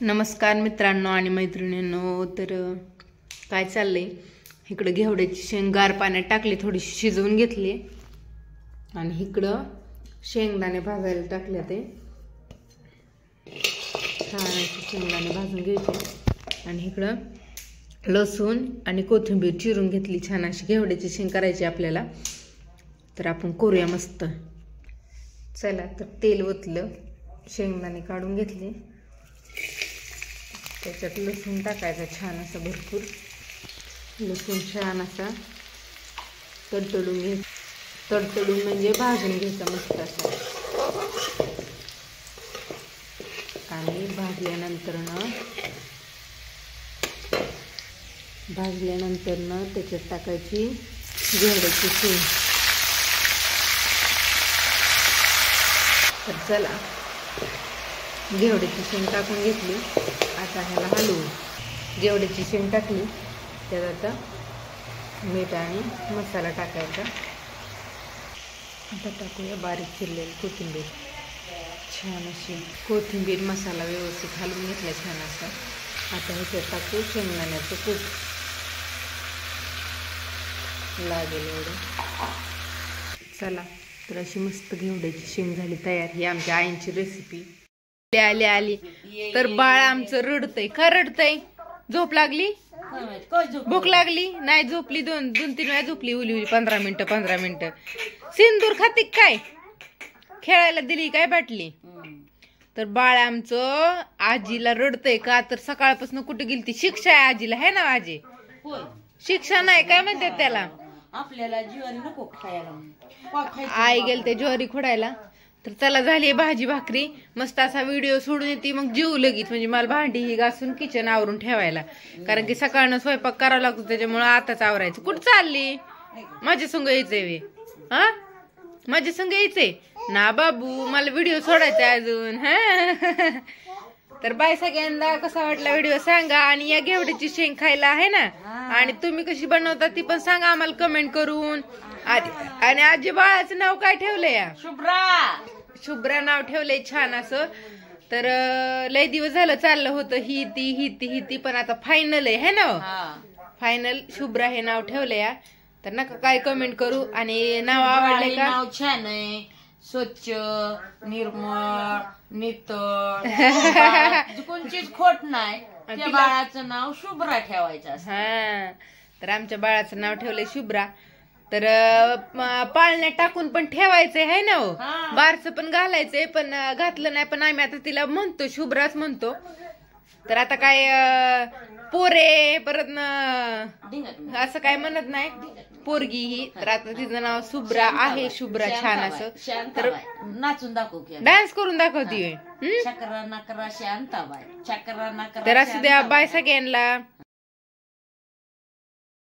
नमस्कार मित्रांनो आणि मैत्रिणींनो. तर काय चाललंय, इकडं घेवड्याची शेंग गार पाण्यात टाकली, थोडीशी शिजवून घेतली आणि इकडं शेंगदाणे भाजायला टाकले. ते छान असे शेंगदाणे भाजून घ्यायचे आणि इकडं लसूण आणि कोथिंबीर चिरून घेतली. छान अशी घेवड्याची शेंग करायची आपल्याला. तर आपण करूया मस्त. चला, तर तेल ओतलं, शेंगदाणे काढून घेतले, त्याच्यात लसूण टाकायचा छान असा भरपूर. लसूण छान असा तडतडून म्हणजे भाजून घ्यायचा मस्त असा. आणि भाजल्यानंतर त्याच्यात टाकायची घेवड्याची शेंग. तर चला, घेवड्याची शेंग टाकून घेतली. आता ह्याला हलवू. घेवड्याची शेंग टाकली, त्यात आता मीठ आणि मसाला टाकायचा. आता टाकूया बारीक चिरलेली कोथिंबीर. छान अशी कोथिंबीर मसाला व्यवस्थित हलवून घेतला छान असा. आता ह्याच्यात टाकू शेंगदाण्याचं कूट, लागेल एवढं. चला, तर अशी मस्त घेवड्याची शेंग झाली तयार. ही आमच्या आईंची रेसिपी. आली तर बाळ आमचं रडतंय. का रडतंय? झोप लागली? भूक लागली? नाही झोपली. दोन तीन वेळा झोपली. उली 15 मिनिटं. सिंदूर खाती काय? खेळायला दिली काय बाटली? तर बाळ आमचं आजीला रडतंय. का तर सकाळपासून कुठे गेली? शिक्षा आहे आजीला, है ना आजी? शिक्षा नाही, काय म्हणतात त्याला? आपल्याला ज्वारी नको खायला, आई गेलते ज्वारी खोडायला. तर चला, झाली भाजी भाकरी. मस्त असा व्हिडिओ सोडून येते, मग जीव लगेच. म्हणजे मला भांडी ही घासून किचन आवरून ठेवायला, कारण की सकाळनं स्वयंपाक करावा लागतो, त्याच्यामुळे आताच आवरायचं. कुठं चालली? माझ्या संग यायचंय वे? हा, माझ्या संग यायचंय ना बाबू, मला व्हिडिओ सोडायचा अजून. हा, तर बाय सगळ्यांना. कसा वाटला व्हिडिओ सांगा, आणि या घेवड्याची शेंग खायला, आहे ना? आणि तुम्ही कशी बनवता ती पण सांगा आम्हाला कमेंट करून. आणि आजी बाळाचं नाव काय ठेवलंय? शुभ्रा नाव ठेवलंय छान असं. तर लय दिवस झालं चाललं होतं ही ती, पण आता फायनल आहे ना? फायनल शुभ्रा हे नाव ठेवलंय. तर नका काय कमेंट करू. आणि नाव आवडलंय का? नाव छान आहे, स्वच्छ, निर्मळ, नितळ, कोणचीच खोट नाही. त्या बाळाचं नाव शुभ्रा ठेवायचं. हा, तर आमच्या बाळाचं नाव ठेवलंय शुभ्रा. तर पाळण्यात टाकून पण ठेवायचंय, है ना? बारसं पण घालायचंय, पण घातलं नाही. पण आम्ही आता तिला म्हणतो शुभ्राच म्हणतो. तर आता काय पोरे परत असं काय म्हणत नाही, पोरगी ही. तर आता तिचं नाव शुभ्रा आहे. शुभ्रा छान असं. तर नाचून दाखव, डान्स करून दाखवतीये. चक्रा नकरा शांताबाई, चक्रा नकरा. तर असं द्या. बाय सगळ्यांना.